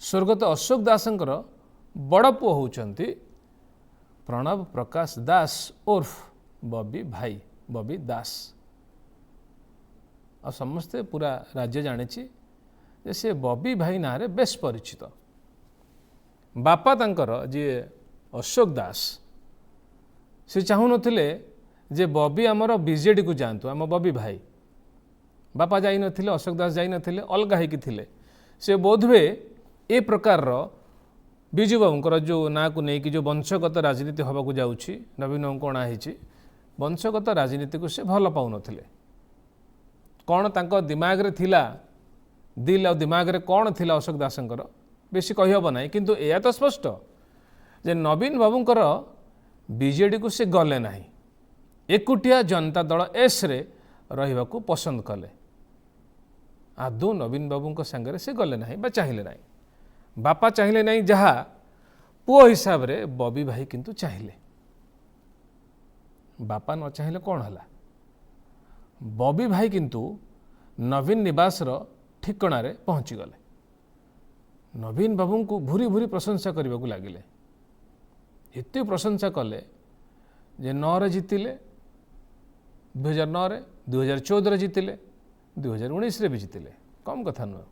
स्वर्गत अशोक दासंकर बड़ पुओ होउचंती प्रणव प्रकाश दास उर्फ बबी भाई बबी दास। आ समस्ते पूरा राज्य जानी जे से बबी भाई ना रे बेस परिचित। बापा तांकर जी अशोक दास से चाहू नथिले जे बबी आमर बीजेडी को जातु आम बबी भाई। बापा जाई नथिले, अशोक दास जाई नथिले, अलगा होइकी थिले। से बोधवे ए प्रकार विजु बाबूंकर जो ना को लेकिन जो वंशगत राजनीति हवा को जाऊँगी नवीन अणा होती वंशगत राजनीति को से भल पाऊन कौन तांको दिमाग रे थिला दिल और दिमाग रे कौन थिला अशोक दासंकर बेसी कहीहब ना किंतु यह तो स्पष्ट जे नवीन बाबूंकर बीजेडी को से गले ना एकुटिया जनता दल एस रे रहिबा को पसंद कले। आदौ नवीन बाबू सांगे से गले ना बा चाहिए ना बापा चाहिए ना जहाँ पुओ हिसाब रे बबी भाई किंतु चाहिए। बापा न चाहिए कौन है बबी भाई किंतु नवीन निवास ठिकणा रे पहुँची गले। नवीन बाबू को भूरी भूरी प्रशंसा करने को लगिले। एते प्रशंसा कले जे 9 रे जीतिले 2009 रे 2014 रे जीतिले 2019 रे भी जीतिले कम कथा नुह।